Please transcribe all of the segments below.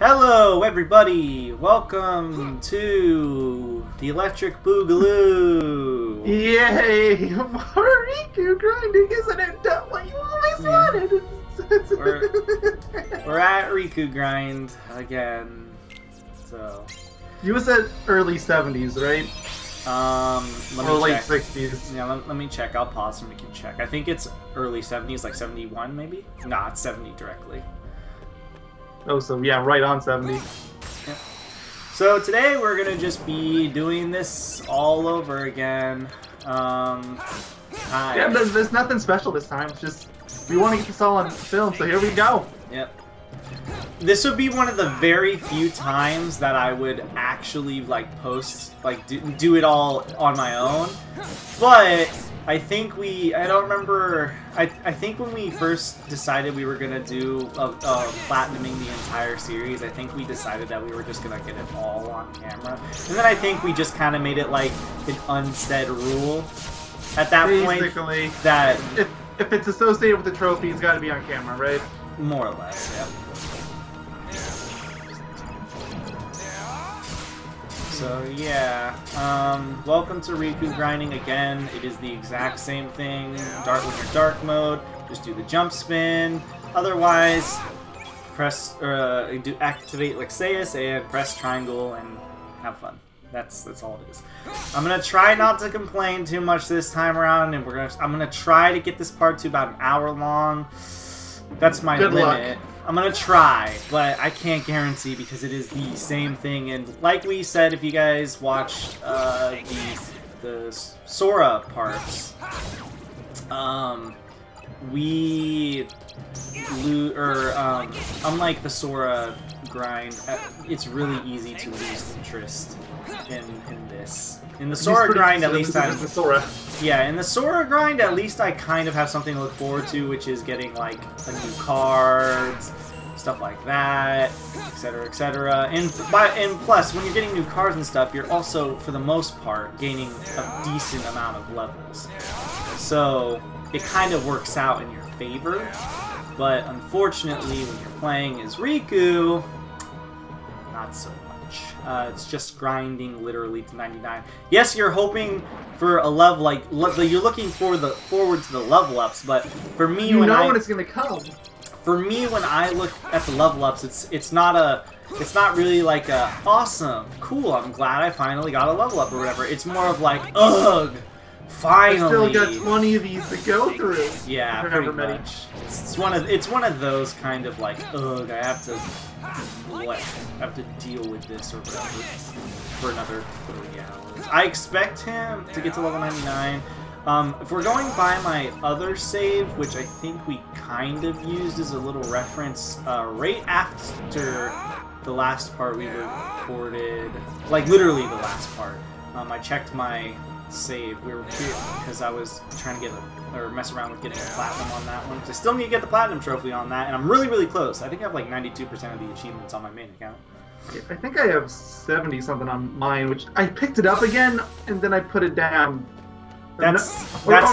Hello, everybody! Welcome to the Electric Boogaloo! Yay! Riku grinding isn't it what you always wanted? We're at Riku Grind again. So You said early 70s, right? Let Or me late check. 60s. Yeah, let me check. I'll pause and we can check. I think it's early 70s, like 71 maybe? Nah, it's 70 directly. Oh, so yeah, right on 70. Yep. So today we're gonna just be doing this all over again. Yeah, there's nothing special this time. It's just we want to get this all on film, so here we go. Yep. This would be one of the very few times that I would actually do it all on my own. But I think I don't remember. I think when we first decided we were gonna do platinuming the entire series, I think we decided that we were just gonna get it all on camera, and then I think we just kind of made it like an unsaid rule at that Basically, point that if it's associated with the trophy, it's got to be on camera, right? more or less, yeah. So yeah, welcome to Riku Grinding again. It is the exact same thing. When you're dark mode, just do the jump spin. Otherwise, activate Lexaeus and press triangle and have fun. That's all it is. I'm gonna try not to complain too much this time around, and I'm gonna try to get this part to about an hour long. That's my Good limit. luck. I'm gonna try, but I can't guarantee because it is the same thing. And like we said, if you guys watch the Sora parts, unlike the Sora grind, it's really easy to lose interest in this. In the Sora grind, at least in the Sora grind, at least I kind of have something to look forward to, which is getting like a new cards, stuff like that, etc., etc. And plus, when you're getting new cards and stuff, you're also, for the most part, gaining a decent amount of levels. So it kind of works out in your favor. But unfortunately, when you're playing as Riku, not so much. It's just grinding literally to 99. Yes, you're hoping for a level you're looking forward to the level ups, but for me, when it's gonna come. For me, when I look at the level ups, it's not really like a awesome, cool, I'm glad I finally got a level up or whatever. It's more of like, ugh, finally. I still got 20 of these to go through. Yeah, pretty much. It's one of those kind of like, ugh, I have to deal with this or whatever for another 30 hours. I expect him to get to level 99. If we're going by my other save, which I think we kind of used as a little reference, right after the last part we recorded, like literally the last part, I checked my save. We were here because I was trying to mess around with getting a platinum on that one. I still need to get the platinum trophy on that, and I'm really, really close. I think I have like 92% of the achievements on my main account. I think I have 70 something on mine, which I picked it up again and then I put it down. Oh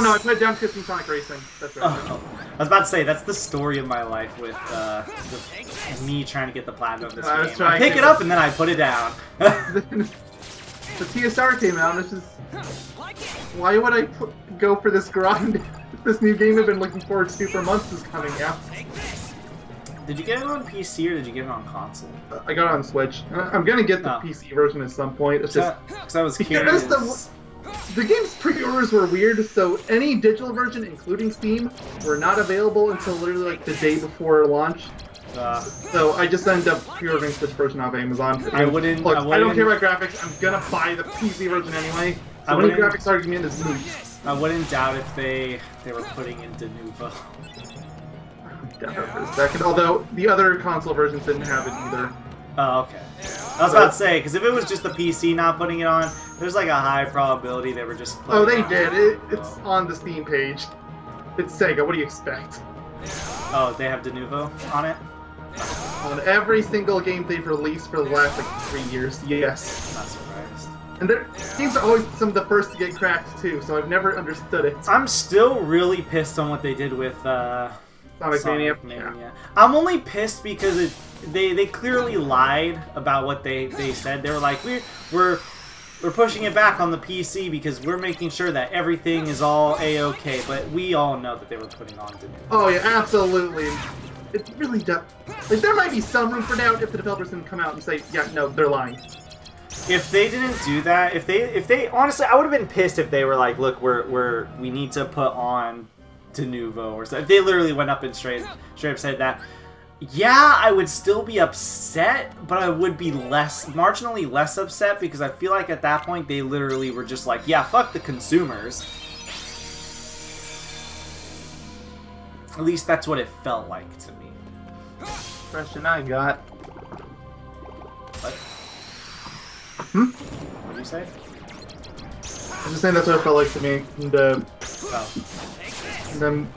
no, I put it down because it's Sonic Racing. That's right. Oh, I was about to say, that's the story of my life with me trying to get the platinum of this game. I pick it up and then I put it down. The TSR came out, and it's just... Why would I go for this grind? This new game I've been looking forward to for months is coming out. Did you get it on PC or did you get it on console? I got it on Switch. I'm gonna get the PC version at some point. It's just... Because I was curious. The game's pre-orders were weird, so any digital version, including Steam, were not available until literally like the day before launch. So I just ended up pre-ordering Switch version off Amazon. I don't care about graphics. I'm gonna buy the PC version anyway. So any graphics argument is moot. I wouldn't doubt if they were putting in Denuvo. Doubt it for a second. Although the other console versions didn't have it either. Oh, okay. I was about to say, because if it was just the PC not putting it on, there's like a high probability they were just putting they did. It's on the Steam page. It's Sega. What do you expect? Oh, they have Denuvo on it? On every single game they've released for the last like 3 years, yes. Not surprised. And their games are always some of the first to get cracked too, so I've never understood it. I'm still really pissed on what they did with Sonic Mania. Yeah. I'm only pissed because they clearly lied about what they said. They were like, we're pushing it back on the PC because we're making sure that everything is all A-okay, but we all know that they were putting on to Oh yeah, absolutely. It really does. Like, there might be some room for doubt if the developers didn't come out and say, yeah, no, they're lying. If they didn't do that, if they honestly, I would have been pissed if they were like, look, we need to put on de novo or something. If they literally went up and straight up said that, yeah, I would still be upset, but I would be marginally less upset because I feel like at that point they literally were just like, yeah, fuck the consumers. At least that's what it felt like to me. Question I got. What? What did you say? I'm just saying that's what it felt like to me. And I'm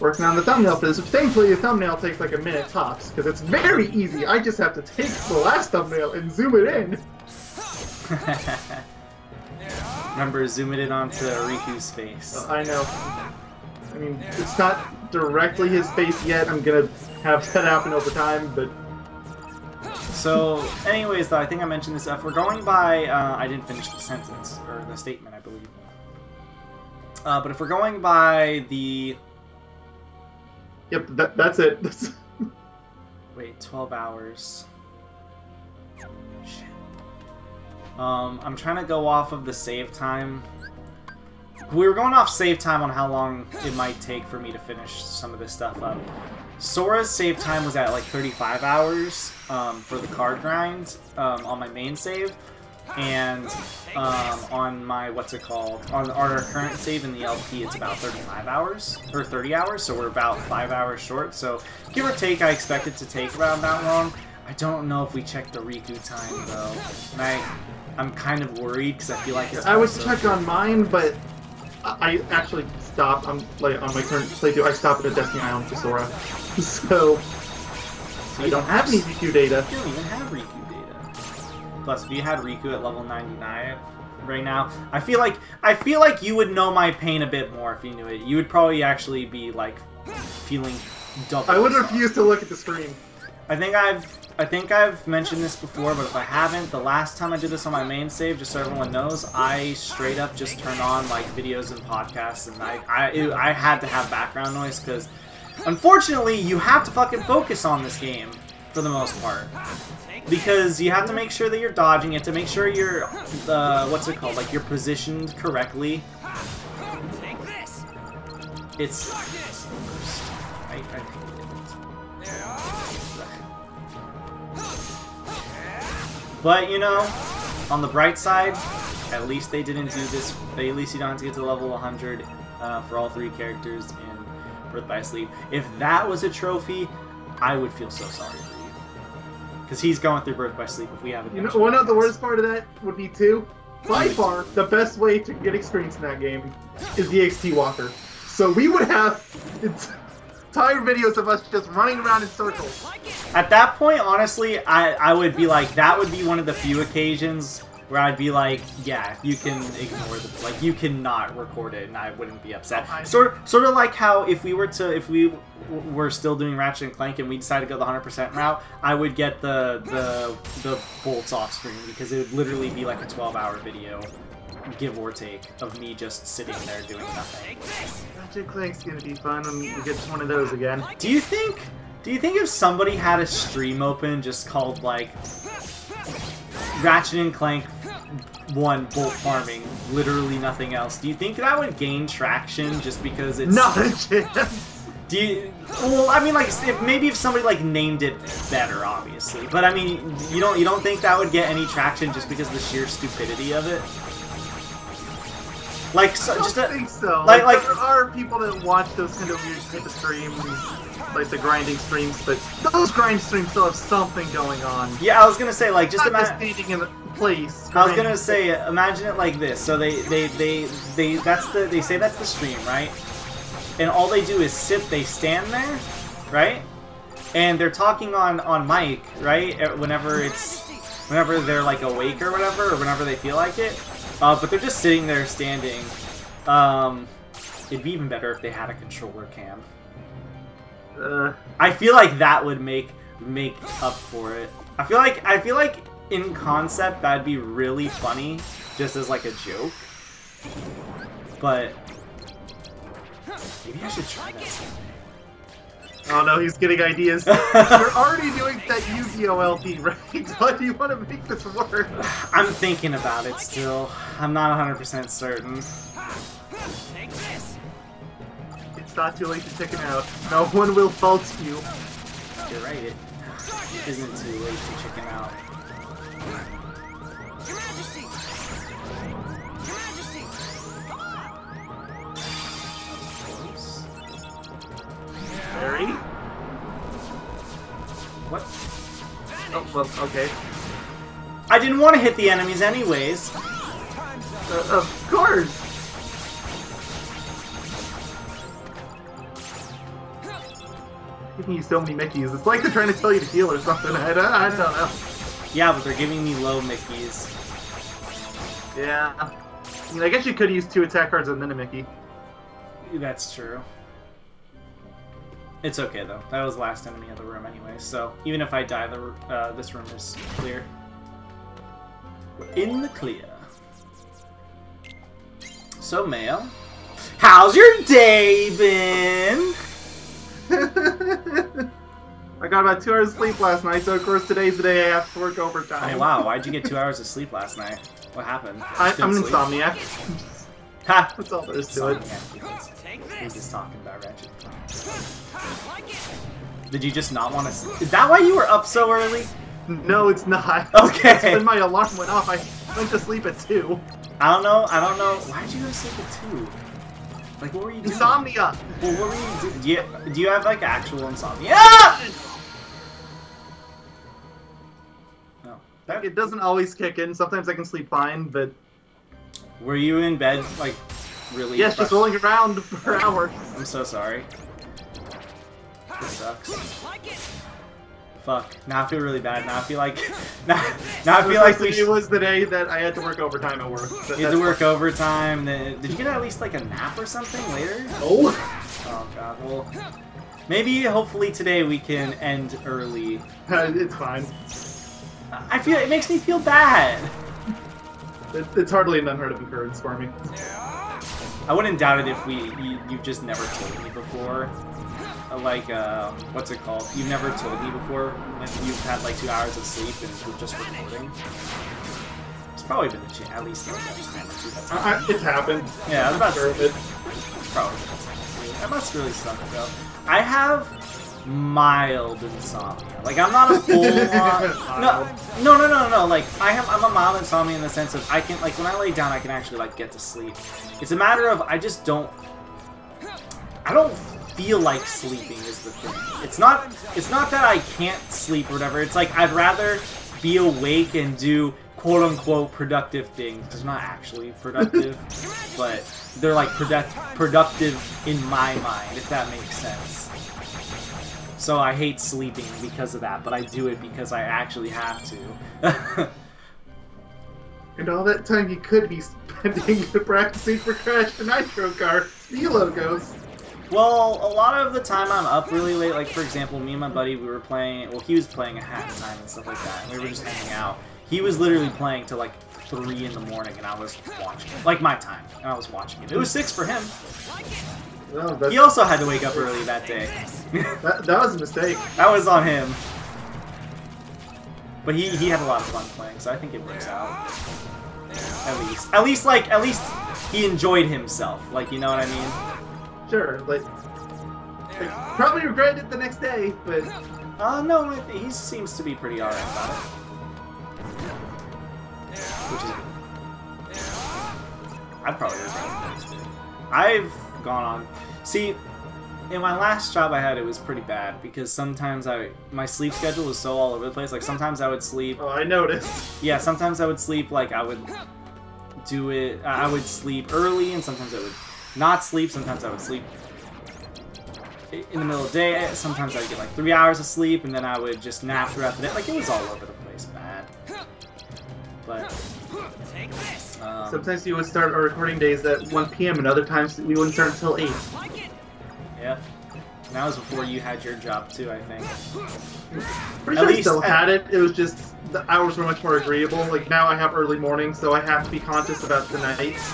working on the thumbnail for this. Thankfully, the thumbnail takes like a minute tops, because it's very easy. I just have to take the last thumbnail and zoom it in. Remember, zoom it in onto Riku's face. I know. I mean, it's not directly his face yet. I'm gonna have that happen over time, but... So, anyways, though, I think I mentioned this. If we're going by... I didn't finish the sentence, or the statement, I believe. But if we're going by the... Yep, that's it. Wait, 12 hours. Shit. I'm trying to go off of the save time. We were going off save time on how long it might take for me to finish some of this stuff up. Sora's save time was at like 35 hours for the card grind on my main save. And on my, on our current save in the LP, it's about 35 hours, or 30 hours, so we're about 5 hours short. So, give or take, I expect it to take around that long. I don't know if we checked the Riku time, though. And I'm kind of worried, because I feel like it's... I would check on mine, but I actually stopped, on my current playthrough, I stopped at a Destiny Island for Sora. So I don't have any Riku data. You don't even have Riku data. Plus, if you had Riku at level 99 right now, I feel like you would know my pain a bit more if you knew it. You would probably actually be like feeling double. I would refuse to look at the screen. I think I've mentioned this before, but if I haven't, the last time I did this on my main save, just so everyone knows, I straight up just turned on like videos and podcasts, and I had to have background noise because, unfortunately, you have to fucking focus on this game for the most part. Because you have to make sure that you're dodging, you have to make sure you're, like you're positioned correctly. It's... I But, you know, on the bright side, at least they didn't do this, at least you don't have to get to level 100 for all 3 characters in Birth by Sleep. If that was a trophy, I would feel so sorry for you. Because he's going through Birth by Sleep if we haven't. You know, one of the worst part of that would be too, by far, the best way to get experience in that game is the XT Walker. So we would have entire videos of us just running around in circles. At that point, honestly, I would be like, that would be one of the few occasions where I'd be like, yeah, you can ignore the, like, you cannot record it, and I wouldn't be upset. Sort of like how if we were still doing Ratchet and Clank and we decided to go the 100% route, I would get the bolts off screen because it would literally be like a 12-hour video, give or take, of me just sitting there doing nothing. Ratchet and Clank's gonna be fun when we get one of those again. Do you think if somebody had a stream open just called like Ratchet and Clank 1 bolt farming, literally nothing else, do you think that would gain traction just because it's... Not a chance! Do you... Well, I mean, like, if somebody, like, named it better, obviously. But, I mean, you don't think that would get any traction just because of the sheer stupidity of it? Like, so, I don't think so. Like, there are people that watch those kind of weird type of streams, like the grinding streams, but those grind streams still have something going on. Yeah, I was gonna say, like, just imagine standing in the place. I was gonna say, imagine it like this. So they say that's the stream, right? And all they do is they stand there, right? And they're talking on mic, right? Whenever they're like awake or whatever, or whenever they feel like it. But they're just sitting there standing. It'd be even better if they had a controller cam. I feel like that would make up for it. I feel like in concept that'd be really funny, just as like a joke. But maybe I should try that. Oh no, he's getting ideas. You're already doing that Yu-Gi-Oh! LP, right? Why do you want to make this work? I'm thinking about it still. I'm not 100% certain. It's not too late to chicken out. No one will fault you. You're right, it isn't too late to chicken out. Your Majesty! Your Majesty! Barry? What? Oh, well, okay. I didn't want to hit the enemies anyways. Of course! Giving you so many Mickeys. It's like they're trying to tell you to heal or something. I don't know. Yeah, but they're giving me low Mickeys. Yeah. I mean, I guess you could use 2 attack cards and then a Mickey. That's true. It's okay though. That was the last enemy of the room anyway, so even if I die, this room is clear. We're in the clear. So, Mayo, how's your day been? I got about 2 hours of sleep last night, so of course today's the day I have to work overtime. Oh wow, why'd you get 2 hours of sleep last night? What happened? I'm an insomniac. Ha! That's all there is to it. He's just talking about Ratchet. Did you just not want to? Is that why you were up so early? No, it's not. Okay. When my alarm went off, I went to sleep at 2. I don't know. Why'd you go to sleep at 2? Like, what were you doing? Insomnia! Well, what were you doing? Do you have, like, actual insomnia? No. Like, it doesn't always kick in. Sometimes I can sleep fine, but... Were you in bed, like, really... Yes, just rolling around for hours. I'm so sorry. This sucks. Fuck. Now I feel really bad. Now I feel like... Now I feel like we... It was the day that I had to work overtime at work. You had to work overtime. Did you get at least, like, a nap or something later? Oh! Oh, God. Well, maybe, hopefully, today we can end early. It's fine. I feel... It makes me feel bad. It's hardly an unheard of occurrence for me. I wouldn't doubt it if you've just never told me before. Like, what's it called? You've never told me before when you've had like 2 hours of sleep and we're just recording. It's probably been the chance, at least like It's happened. Yeah, I was about to say it. Probably. That must really suck though. I have mild insomnia. Like, I'm not a full on... No. Like, I'm a mild insomnia in the sense of I can, like, when I lay down, I can actually, like, get to sleep. It's a matter of I just don't... I don't feel like sleeping is the thing. It's not that I can't sleep or whatever. It's like I'd rather be awake and do quote-unquote productive things. It's not actually productive, but they're, like, productive in my mind, if that makes sense. So I hate sleeping because of that, but I do it because I actually have to. And all that time you could be spending practicing for Crash the Nitro Car Speed logos. Well, a lot of the time I'm up really late. Like, for example, me and my buddy, we were playing... Well, he was playing at halftime and stuff like that, and we were just hanging out. He was literally playing till, like, 3 in the morning, and I was watching it. Like, my time, and I was watching it. It was 6 for him. Well, he also had to wake up early that day. that was a mistake. That was on him. But he had a lot of fun playing, so I think it works out. At least he enjoyed himself. Like, you know what I mean? Sure, like probably regretted it the next day, but... No, he seems to be pretty alright about it. Which is... I'd probably regret it the next day. I've gone on... See, in my last job I had, it was pretty bad, because sometimes my sleep schedule was so all over the place. Like, sometimes I would sleep... Oh, I noticed. Yeah, sometimes I would sleep, like, I would sleep early, and sometimes I would not sleep, sometimes I would sleep in the middle of the day, sometimes I would get like 3 hours of sleep, and then I would just nap throughout the day. Like, it was all over the place, bad. But, sometimes you would start our recording days at 1 p.m. and other times we wouldn't start until 8. Yeah. that was before you had your job too, I think. Pretty sure I still had it. It was just the hours were much more agreeable. Like now I have early mornings, so I have to be conscious about the nights.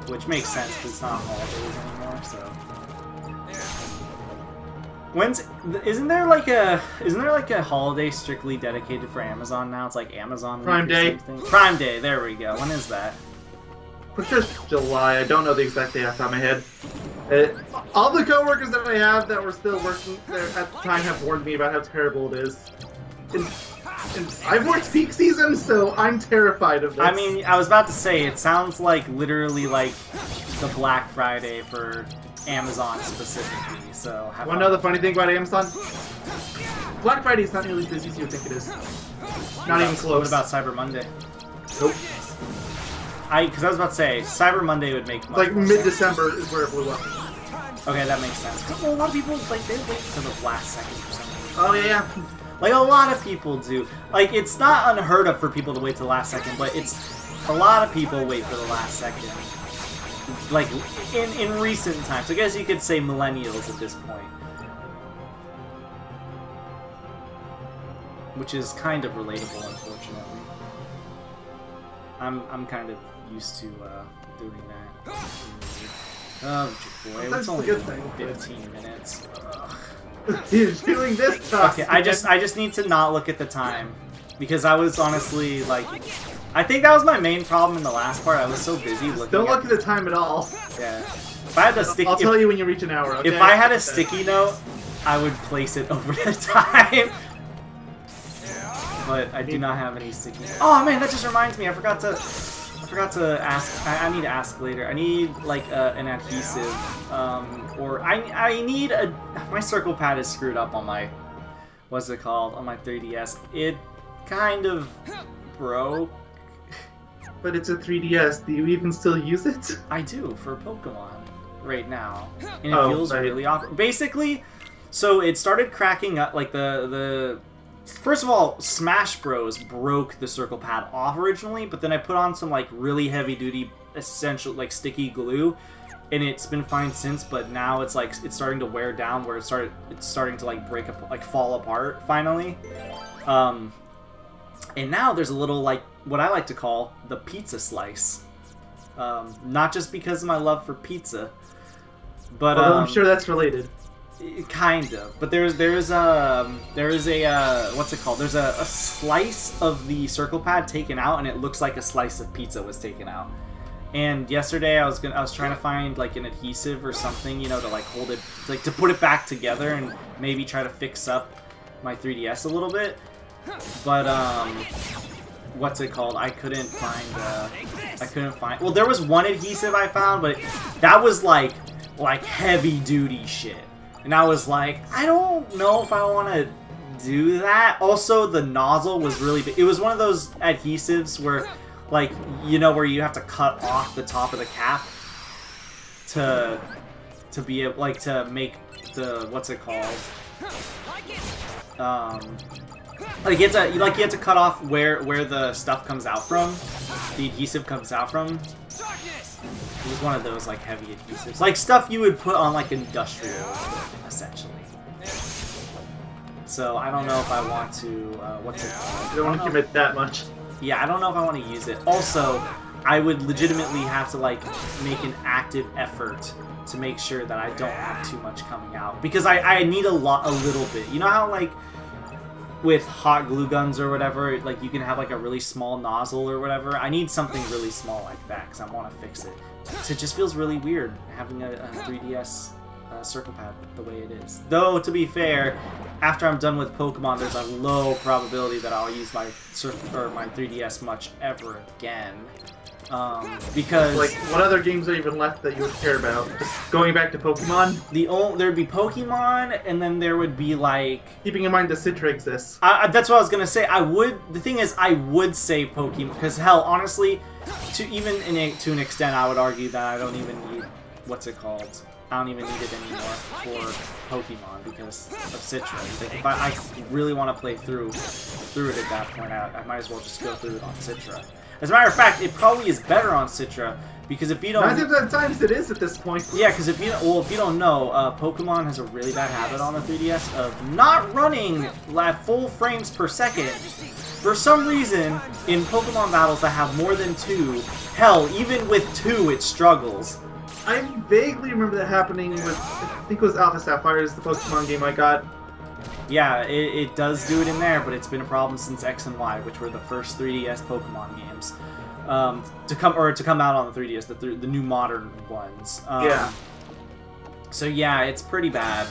Which makes sense because it's not holidays anymore. So. Isn't there like a holiday strictly dedicated for Amazon now? It's like Amazon Week Prime Day. Prime Day. There we go. When is that? It's just July. I don't know the exact day off the top of my head. All the coworkers that I have that were still working there at the time have warned me about how terrible it is. And I've worked peak season, so I'm terrified of this. I mean, I was about to say, it sounds like literally like the Black Friday for Amazon specifically. So, want to know the funny thing about Amazon? Black Friday is not nearly as busy as you think it is. Not even close. What about Cyber Monday? Nope. Because I was about to say, Cyber Monday would make much like more mid-December sense. is where it blew up. Okay, that makes sense. Well, a lot of people like they wait till the last second or something. Oh yeah. Like a lot of people do. Like it's not unheard of for people to wait till the last second, but it's a lot of people wait for the last second. Like in recent times, I guess you could say millennials at this point, which is kind of relatable, unfortunately. I'm kind of used to doing that. Oh boy, it's only 15 minutes. You're doing this stuff. Okay, I just need to not look at the time because I was honestly like. I think that was my main problem in the last part. I was so busy looking. Don't look at the time at all. Yeah. If I had a sticky, I'll tell you when you reach an hour. Okay? If I had a sticky note, I would place it over the time. But I do not have any sticky notes. Oh man, that just reminds me. I forgot to ask. I need to ask later. I need like an adhesive, or I need a. My circle pad is screwed up on my. What's it called on my 3DS? It kind of broke. But it's a 3DS. Do you even still use it? I do for Pokemon right now, and it feels really awkward. Basically, so it started cracking up. Like the first of all, Smash Bros broke the circle pad off originally, but then I put on some like really heavy duty essential like sticky glue, and it's been fine since. But now it's like it's starting to wear down, where it's starting to like break up, like fall apart finally. And now there's a little, like, what I like to call the pizza slice. Not just because of my love for pizza, but I'm sure that's related. Kind of. But there is a what's it called? There's a slice of the circle pad taken out, and it looks like a slice of pizza was taken out. And yesterday I was trying to find like an adhesive or something, you know, to like hold it, like to put it back together and maybe try to fix up my 3DS a little bit. But what's it called? I couldn't find. Well, there was one adhesive I found, but that was like heavy duty shit, and I was like, I don't know if I want to do that. Also, the nozzle was really big. It was one of those adhesives where, like, you know, where you have to cut off the top of the cap to be able, like, to make the what's it called? Like you have to cut off where the stuff comes out from, the adhesive comes out from. It was one of those like heavy adhesives, like stuff you would put on like industrial, essentially. So I don't know if I want to what's it called? You don't want to commit that much. Yeah, I don't know if I want to use it. Also, I would legitimately have to like make an active effort to make sure that I don't have too much coming out, because I need a little bit. You know how like with hot glue guns or whatever, like you can have like a really small nozzle or whatever. I need something really small like that because I want to fix it. So it just feels really weird having a 3DS circle pad the way it is. Though, to be fair, after I'm done with Pokemon, there's a low probability that I'll use my 3DS much ever again. Because like, what other games are even left that you would care about? Just going back to Pokemon? There'd be Pokemon, and then there would be like, keeping in mind the Citra exists. That's what I was gonna say. The thing is, I would say Pokemon, because hell, honestly, to an extent, I would argue that I don't even need what's it called. I don't even need it anymore for Pokemon because of Citra. Like, if I really want to play through it at that point, I might as well just go through it on Citra. As a matter of fact, it probably is better on Citra, because if you don't... 90% of times it is at this point. Yeah, because if you don't know, Pokemon has a really bad habit on the 3DS of not running at full frames per second. For some reason, in Pokemon battles that have more than 2, hell, even with 2, it struggles. I vaguely remember that happening with, I think it was Alpha Sapphire, is the Pokemon game I got. Yeah, it does do it in there, but it's been a problem since X and Y, which were the first 3DS Pokemon games to come out on the 3DS, the new modern ones. Yeah. So yeah, it's pretty bad.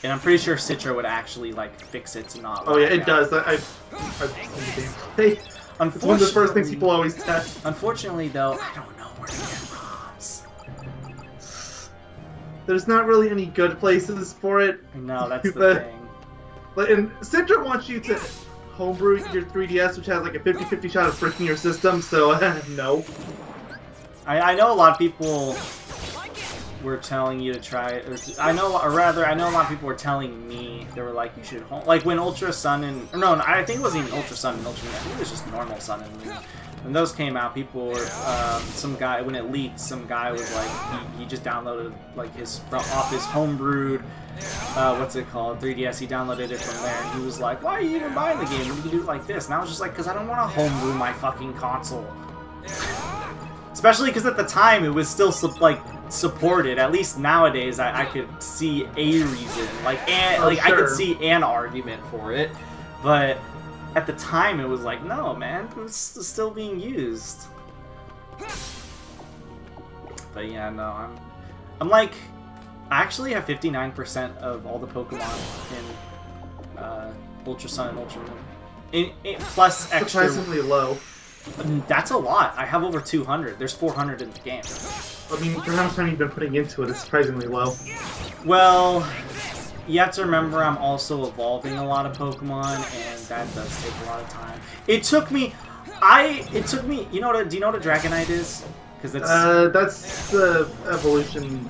And I'm pretty sure Citra would actually like fix it to not. Oh yeah, it does. I've seen the game. Hey, it's one of the first things people always test. Unfortunately, though, I don't know where to get ROMs. There's not really any good places for it. No, that's the thing. And Citra wants you to homebrew your 3DS, which has like a 50-50 shot of breaking your system. So no. I know a lot of people were telling you to try, I know a lot of people were telling me, they were like, you should like when Ultra Sun and, no, I think it wasn't even Ultra Sun and Ultra Moon, I think it was just normal Sun and Moon. When those came out, people were, some guy, when it leaked, some guy was like, he just downloaded, like, off his homebrewed, what's it called, 3DS, he downloaded it from there, and he was like, why are you even buying the game when you can do it like this? And I was just like, because I don't want to homebrew my fucking console. Especially because at the time, it was still, like, supported. At least nowadays, I could see a reason, like, Sure. I could see an argument for it, but at the time it was like, no, man, it's still being used. But yeah, no, I'm like, I actually have 59% of all the Pokemon in Ultra Sun and Ultra Moon, plus extra. Surprisingly low. That's a lot. I have over 200. There's 400 in the game. I mean, for how much time you've been putting into it, it's surprisingly low. Well, you have to remember I'm also evolving a lot of Pokemon, and that does take a lot of time. It took me, you know what, do you know what a Dragonite is? Because that's the evolution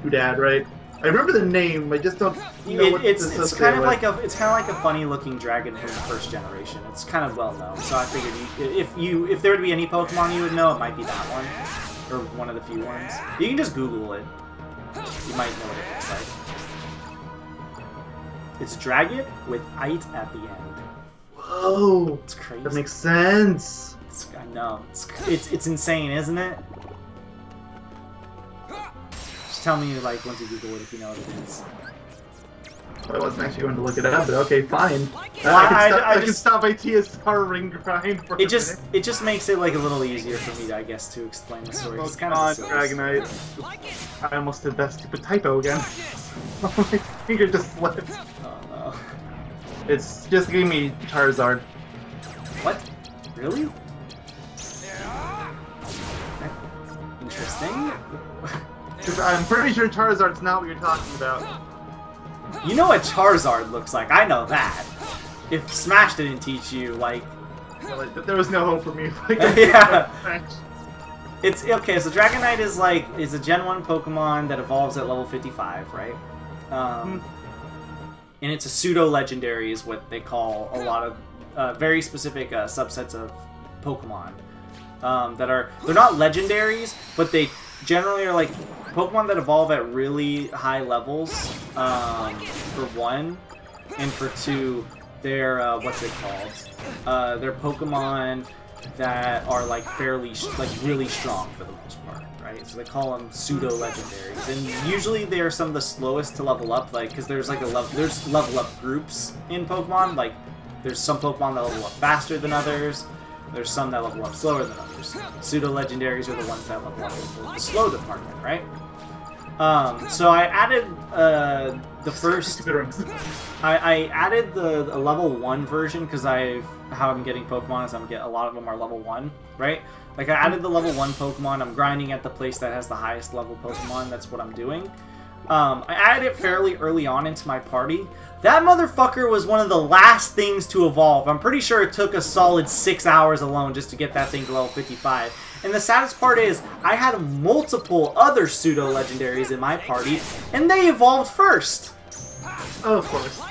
doodad, right? I remember the name, I just don't know what it's kind of like a funny looking dragon from the first generation. It's kind of well known, so I figured if there would be any Pokemon you would know, it might be that one, or one of the few ones. You can just Google it. You might know what it looks like. It's dragon with "ite" at the end. Whoa! It's crazy. That makes sense. I know. It's insane, isn't it? Just tell me, like, once you Google it if you know what it is. I wasn't actually going to look it up, but okay, fine. Well, I can stop IT's car ring grind for it just makes it like a little easier for me, I guess, to explain the story. It's kind of silly. Dragonite. I almost did that stupid typo again. My finger just slipped. Oh no. It's just gave me Charizard. What? Really? Interesting. I'm pretty sure Charizard's not what you're talking about. You know what Charizard looks like, I know that. If Smash didn't teach you, like... Well, there was no hope for me. Yeah. It's, okay, so Dragonite is a Gen 1 Pokemon that evolves at level 55, right? And it's a pseudo-legendary is what they call a lot of very specific subsets of Pokemon. They're not legendaries, but they generally are like Pokemon that evolve at really high levels, for one, and for two, they're, what's it called? They're Pokemon that are like fairly, really strong for the most part, right? So they call them pseudo-legendaries, and usually they're some of the slowest to level up, like, because there's like there's level up groups in Pokemon, like, there's some Pokemon that level up faster than others, there's some that level up slower than others. Pseudo-legendaries are the ones that level up in the slow department, right? So I added the first... I added the level 1 version because how I'm getting Pokemon is a lot of them are level 1, right? Like I added the level 1 Pokemon, I'm grinding at the place that has the highest level Pokemon, that's what I'm doing. I added it fairly early on into my party. That motherfucker was one of the last things to evolve. I'm pretty sure it took a solid 6 hours alone just to get that thing to level 55. And the saddest part is, I had multiple other pseudo-legendaries in my party, and they evolved first. Oh, of course.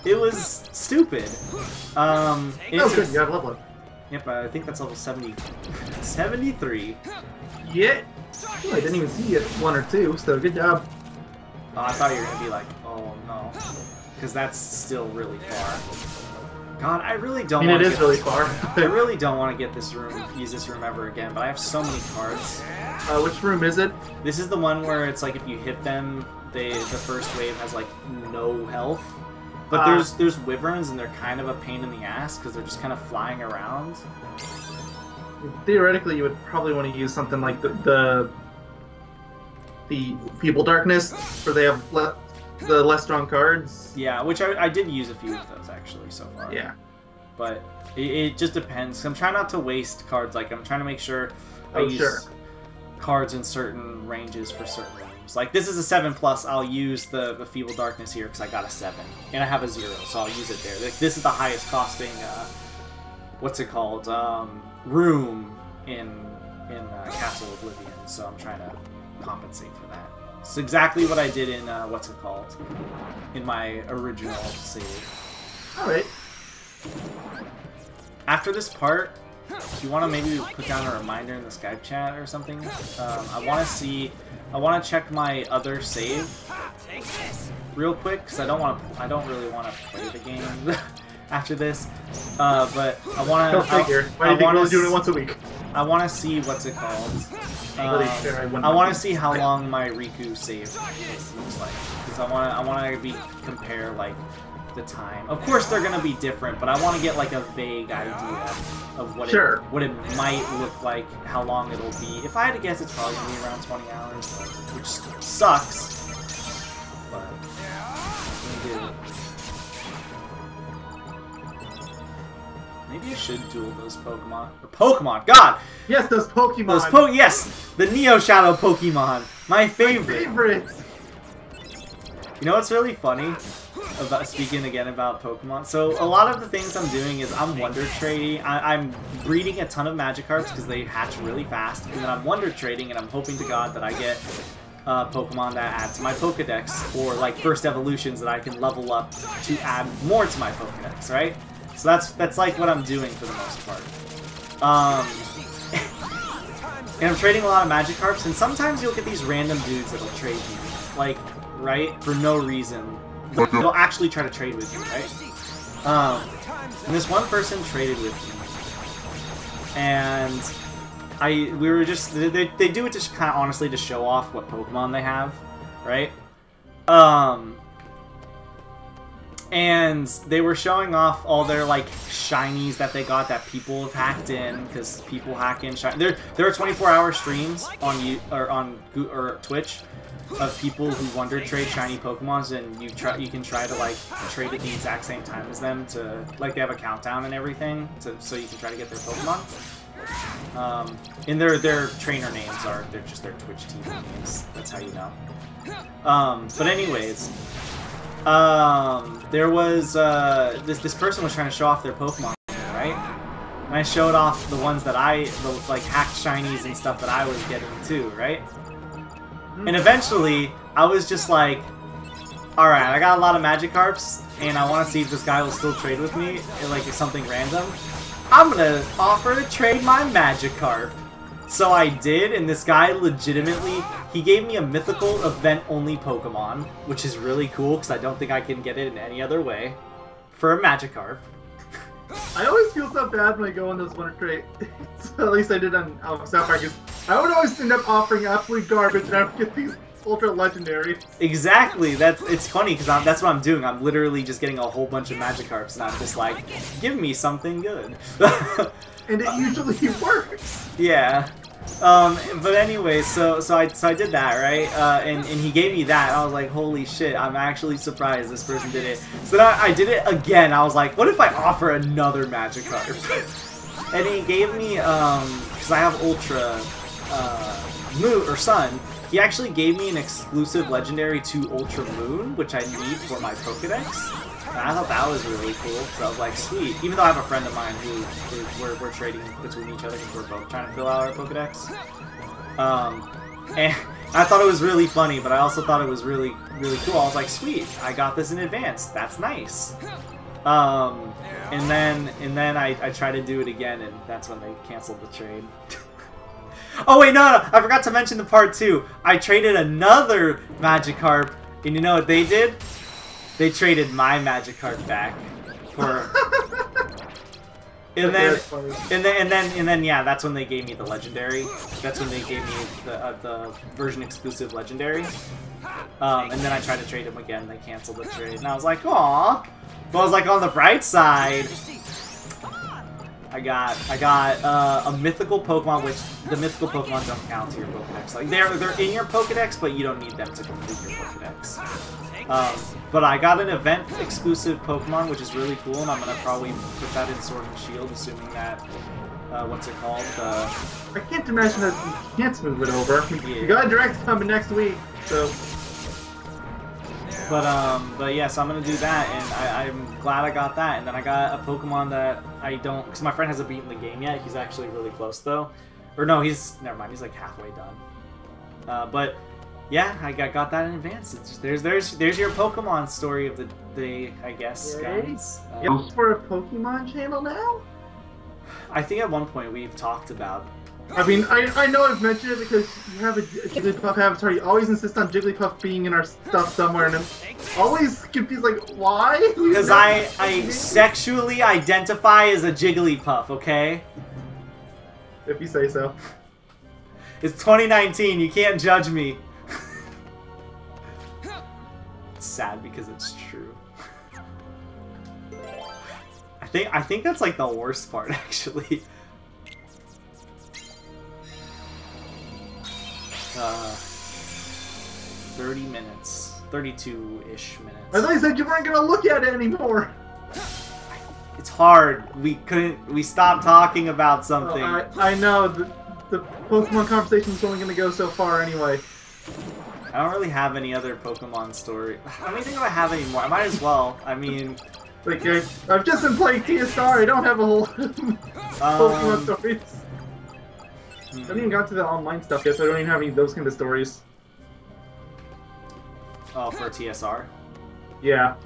It was stupid. Oh, good. You got a level up. Yep, I think that's level 70, 73. Yeah. Oh, I didn't even see it 1 or 2, so good job. Oh, I thought you were gonna be like, oh no, because that's still really far. God, I really don't. I mean, it is really far. I really don't want to get this room, use this room ever again. But I have so many cards. Which room is it? This is the one where it's like if you hit them, the first wave has like no health. But there's wyverns and they're kind of a pain in the ass because they're just kind of flying around. Theoretically, you would probably want to use something like the Feeble Darkness, where they have the less strong cards. Yeah, which I did use a few of those actually so far. Yeah. But it just depends. I'm trying not to waste cards. Like, I'm trying to make sure I use cards in certain ranges for certain rooms. Like, this is a 7+. I'll use the Feeble Darkness here because I got a 7. And I have a 0, so I'll use it there. Like, this is the highest costing, what's it called? Room in Castle Oblivion. So I'm trying to compensate for that. It's exactly what I did in, what's it called? In my original save. Alright. After this part, if you want to maybe put down a reminder in the Skype chat or something, I want to check my other save real quick because I don't really want to play the game after this. But I want to. Go figure. Why do you think we're doing it once a week? I want to see what's it called. I want to see how long my Riku save looks like because I want to compare like the time. Of course they're gonna be different, but I want to get like a vague idea of what it might look like, how long it'll be. If I had to guess, it's probably gonna be around 20 hours, which sucks. But maybe I should duel those Pokemon. Pokemon, God! Yes, those Pokemon. Yes, the Neo Shadow Pokemon, my favorite. You know what's really funny? About speaking again about Pokemon. So a lot of the things I'm doing is I'm Wonder Trading. I'm breeding a ton of Magikarps because they hatch really fast, and then I'm Wonder Trading, and I'm hoping to God that I get Pokemon that add to my Pokedex, or like first evolutions that I can level up to add more to my Pokedex, right? So that's like what I'm doing for the most part. And I'm trading a lot of Magikarps, and sometimes you'll get these random dudes that'll trade you, like, right, for no reason. They'll actually try to trade with you, right? And this one person traded with me, and we were just they do it just kind of honestly to show off what Pokemon they have, right? And they were showing off all their like shinies that they got that people have hacked in because people hack in shiny. There are 24-hour streams on Twitch of people who Wonder Trade shiny Pokemons, and you can try to like trade at the exact same time as them to like they have a countdown and everything so you can try to get their Pokemon. And their trainer names they're just their Twitch TV names. That's how you know. But anyways, there was this person was trying to show off their Pokemon, right? And I showed off the ones that the like hacked shinies and stuff that I was getting too, right? And eventually, I was just like, alright, I got a lot of Magikarps, and I want to see if this guy will still trade with me, like something random. I'm gonna offer to trade my Magikarp. So I did, and this guy legitimately, he gave me a mythical event-only Pokemon, which is really cool, because I don't think I can get it in any other way, for a Magikarp. I always feel so bad when I go on those Wonder Trade. So at least I did on South Park. I would always end up offering absolute garbage, and I would get these ultra legendaries. Exactly. It's funny because that's what I'm doing. I'm literally just getting a whole bunch of Magikarps, and I'm just like, give me something good. And it usually works. Yeah. But anyway, so I did that, right? And he gave me that. I was like, holy shit, I'm actually surprised this person did it. So then I did it again. I was like, what if I offer another Magikarp? And he gave me, because I have Ultra Moon or Sun, he actually gave me an exclusive legendary to Ultra Moon, which I need for my Pokedex. And I thought that was really cool, so I was like, sweet. Even though I have a friend of mine who we're trading between each other because we're both trying to fill out our Pokedex. And I thought it was really funny, but I also thought it was really, really cool. I was like, sweet, I got this in advance. That's nice. And then I tried to do it again, and that's when they canceled the trade. Oh wait, no, I forgot to mention the part 2. I traded another Magikarp, and you know what they did? They traded my Magikarp back for. And then, yeah, that's when they gave me the legendary. That's when they gave me the version exclusive legendary. And then I tried to trade him again. They canceled the trade, and I was like, "Aw!" But I was like, on the bright side, I got a mythical Pokemon, which the mythical Pokemon don't count to your Pokedex. Like they're in your Pokedex, but you don't need them to complete your Pokedex. But I got an event exclusive Pokemon, which is really cool, and I'm gonna probably put that in Sword and Shield, assuming that what's it called? I can't imagine that you can't smooth it over. Yeah. You got a direct coming next week, so. But yeah, so I'm gonna do that, and I'm glad I got that. And then I got a Pokemon that I don't, because my friend hasn't beaten the game yet. He's actually really close though, or no, never mind. He's like halfway done. But yeah, I got that in advance. It's just, there's your Pokemon story of the day, I guess, guys. For a Pokemon channel now? I think at one point we've talked about. I mean, I know I've mentioned it because you have a Jigglypuff avatar. You always insist on Jigglypuff being in our stuff somewhere, and I'm always confused, like, why? Because I sexually identify as a Jigglypuff, okay? If you say so. It's 2019, you can't judge me. It's sad because it's true. I think that's like the worst part, actually. 30 minutes. 32-ish minutes. I thought you said you weren't gonna look at it anymore! It's hard. We stopped talking about something. I know. The Pokemon conversation is only gonna go so far anyway. I don't really have any other Pokemon story. I don't even think if I have any more. I might as well. I mean... Like, I've just been playing TSR. I don't have a whole Pokemon stories. I haven't even got to the online stuff yet, so I don't even have any of those kind of stories. Oh, for TSR? Yeah.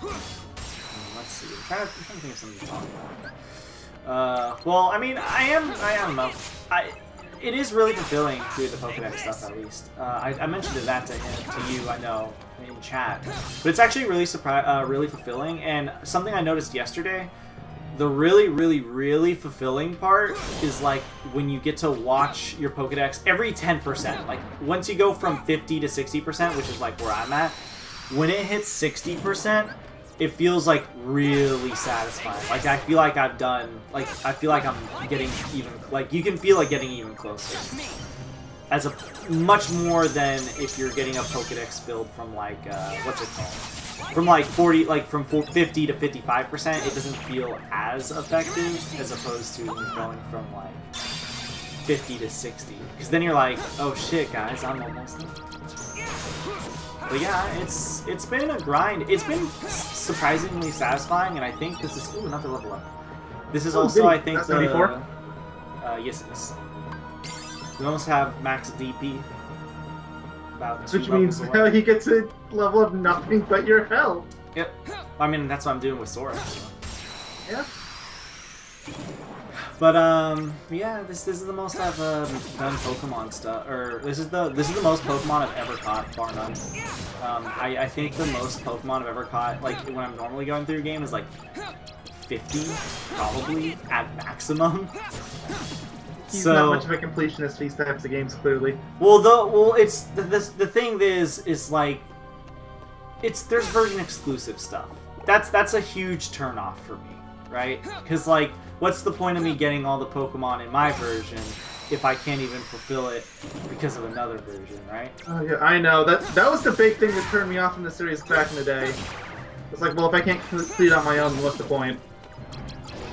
Let's see. I'm trying to think of something to talk about. Well, I mean, I don't know. It is really fulfilling to do the Pokédex stuff, at least. I mentioned that to you, I know, in chat. But it's actually really really fulfilling, and something I noticed yesterday, the really fulfilling part is like when you get to watch your Pokédex every 10%. Like once you go from 50 to 60%, which is like where I'm at, when it hits 60%, it feels like really satisfying. Like I feel like I've done, like I feel like I'm getting even, like you can feel like getting even closer. As a much more than if you're getting a Pokédex build from like what's it called? From like 40, like from 50 to 55%, it doesn't feel as effective as opposed to going from like 50 to 60. Because then you're like, oh shit, guys, I'm almost done. But yeah, it's been a grind. It's been surprisingly satisfying, and I think this is another level up. This is also, I think, the yes, it is. We almost have max DP. About 2 Which means levels away. he gets a level of nothing but your health. Yep. I mean, that's what I'm doing with Sora. So. Yeah. But yeah, this is the most I've done Pokemon stuff, or this is the most Pokemon I've ever caught, bar none. I think the most Pokemon I've ever caught, like when I'm normally going through a game, is like 50, probably at maximum. He's not much of a completionist for these types of games, clearly. Well, it's the thing is like there's version exclusive stuff. That's a huge turnoff for me, right? Because like, what's the point of me getting all the Pokemon in my version if I can't even fulfill it because of another version, right? Oh yeah, I know. That was the big thing that turned me off from the series back in the day. It's like, well, if I can't complete it on my own, what's the point?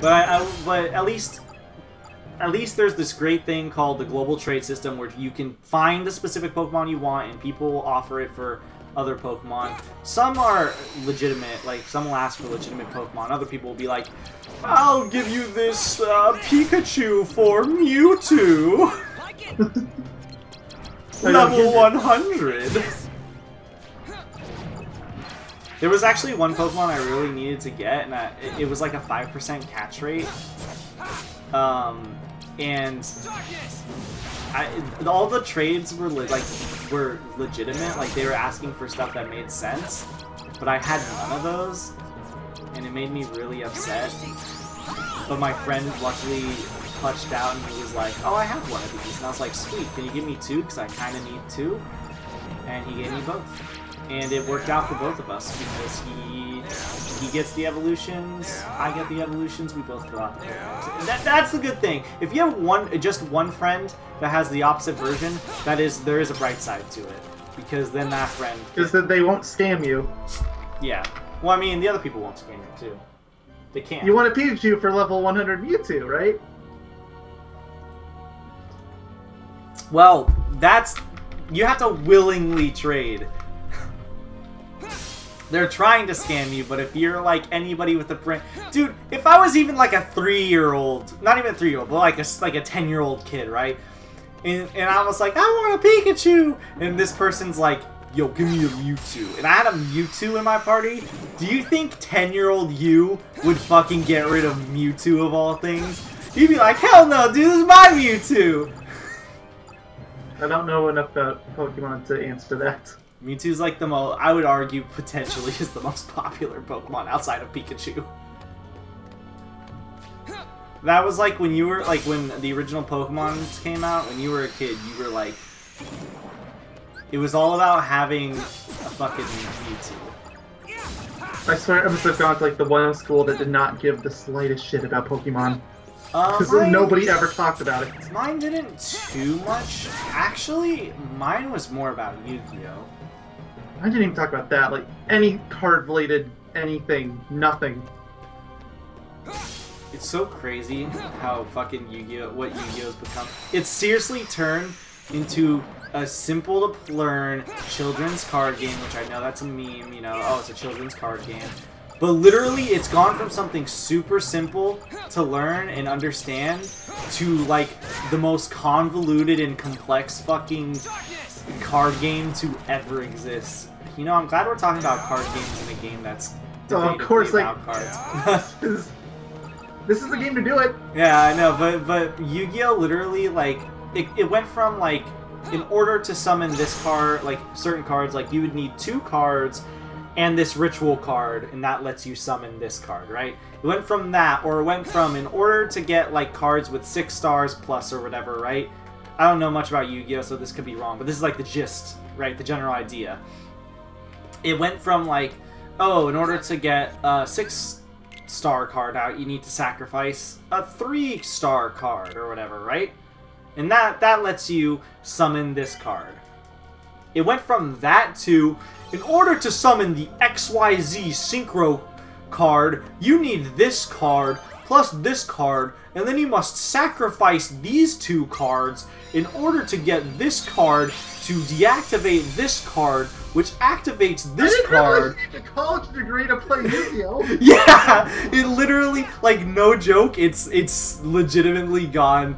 But but at least there's this great thing called the global trade system where you can find the specific Pokemon you want and people will offer it for other Pokemon. Some are legitimate, like some will ask for legitimate Pokemon. Other people will be like, I'll give you this Pikachu for Mewtwo. Level 100! There was actually one Pokemon I really needed to get, and it was like a 5% catch rate. And all the trades were legitimate, like they were asking for stuff that made sense, but I had none of those, and it made me really upset. But my friend luckily clutched out and he was like, "Oh, I have one of these," and I was like, "Sweet, can you give me two? Because I kind of need two." And he gave me both, and it worked out for both of us because he gets the evolutions, I get the evolutions, we both fill out the Pokemon. That's the good thing. If you have just one friend that has the opposite version, there is a bright side to it. Because then that friend... Because then they won't scam you. Yeah. Well, I mean, the other people won't scam you, too. They can't. You want a Pikachu for level 100 Mewtwo, right? Well, you have to willingly trade. They're trying to scam you, but if you're like anybody with a brain... Dude, if I was even like a 3-year-old, not even a 3-year-old, but like a 10-year-old kid, right? And I was like, I want a Pikachu! And this person's like, yo, give me a Mewtwo. And I had a Mewtwo in my party. Do you think 10-year-old you would fucking get rid of Mewtwo of all things? You'd be like, hell no, dude, this is my Mewtwo! I don't know enough about Pokemon to answer that. Mewtwo's like the most, I would argue, potentially is the most popular Pokemon outside of Pikachu. That was like when you were, like when the original Pokemon came out, when you were a kid, you were like, it was all about having a fucking Mewtwo. I swear I must have gone to like the one school that did not give the slightest shit about Pokemon. Because nobody ever talked about it. Mine didn't too much. Actually, mine was more about Yu-Gi-Oh! I didn't even talk about that. Like, any card-related anything. Nothing. It's so crazy how fucking Yu-Gi-Oh! What Yu-Gi-Oh's become. It's seriously turned into a simple-to-learn children's card game, which I know that's a meme, you know, oh, it's a children's card game. But literally, it's gone from something super simple to learn and understand to, like, the most convoluted and complex fucking card game to ever exist. You know, I'm glad we're talking about card games in a game that's debatably about cards. This is the game to do it. Yeah, I know, but Yu-Gi-Oh! Literally, like, it went from, like, in order to summon this card, like, certain cards, like, you would need 2 cards and this ritual card, and that lets you summon this card, right? It went from that, or it went from, in order to get, like, cards with 6 stars plus or whatever, right? I don't know much about Yu-Gi-Oh!, so this could be wrong, but this is, like, the gist, right? The general idea. It went from, like, oh, in order to get a 6-star card out, you need to sacrifice a 3-star card, or whatever, right? And that lets you summon this card. It went from that to, in order to summon the XYZ Synchro card, you need this card plus this card, and then you must sacrifice these 2 cards in order to get this card to deactivate this card, which activates this card. I didn't need a college degree to play Yu-Gi-Oh! Yeah! It literally, like, no joke, it's legitimately gone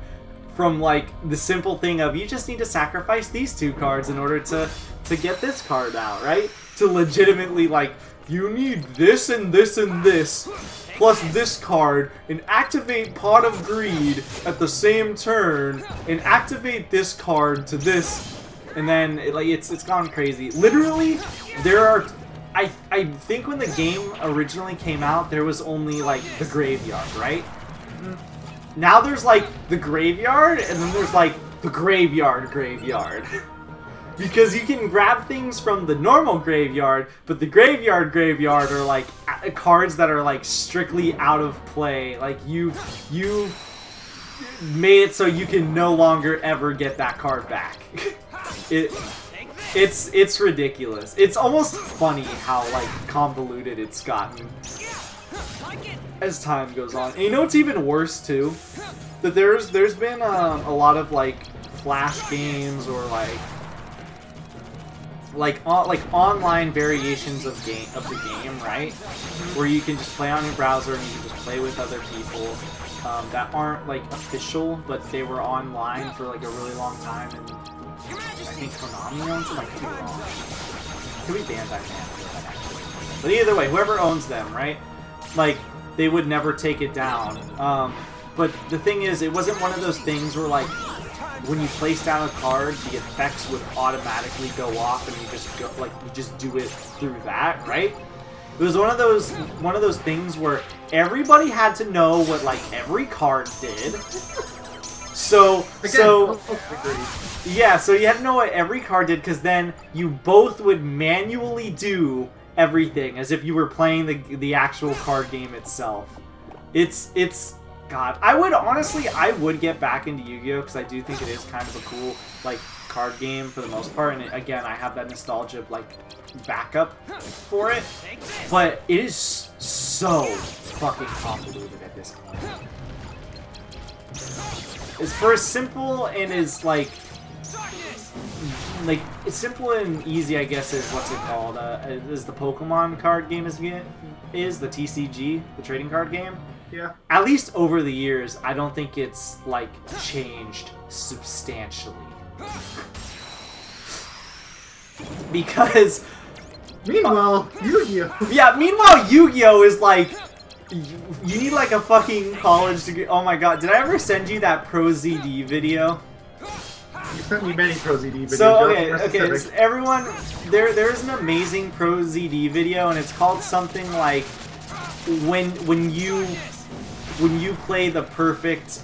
from, like, the simple thing of, you just need to sacrifice these 2 cards in order to get this card out, right? To legitimately, like, you need this and this and this, plus this card, and activate Pot of Greed at the same turn, and activate this card to this, and then, it's gone crazy. Literally, there are... I think when the game originally came out, there was only, like, the graveyard, right? Now there's, like, the graveyard, and then there's, like, the graveyard. Because you can grab things from the normal graveyard, but the graveyard are, like, cards that are, like, strictly out of play. Like, you've made it so you can no longer ever get that card back. It's ridiculous. It's almost funny how, like, convoluted it's gotten as time goes on. And you know what's even worse too? That there's been a lot of, like, flash games or like online variations of the game, right? Where you can just play on your browser and you can just play with other people that aren't, like, official, but they were online for, like, a really long time and just think Konami owns them. I could be wrong. Could be Bandai Namco, actually. But either way, whoever owns them, right? Like, they would never take it down. But the thing is, it wasn't one of those things where, like, when you place down a card, the effects would automatically go off, and you just go, like, you just do it through that, right? It was one of those things where everybody had to know what, like, every card did. So yeah, so you had to know what every card did, because then you both would manually do everything as if you were playing the actual card game itself. It's God, I would get back into Yu-Gi-Oh! Because I do think it is kind of a cool, like, card game for the most part, and again, I have that nostalgia, like, backup for it, but it is so fucking convoluted at this point. It's for as simple and as, like, it's simple and easy, I guess, is what's it called, is the Pokemon card game is the TCG, the trading card game. Yeah. At least over the years, I don't think it's, like, changed substantially. Because... Meanwhile, Yu-Gi-Oh! Yeah, meanwhile, Yu-Gi-Oh! Is, like... You need, like, a fucking college degree. Oh my god, did I ever send you that Pro ZD video? You sent me many Pro ZD videos. So, okay, so everyone... There's an amazing Pro ZD video, and it's called something like... When you play the perfect,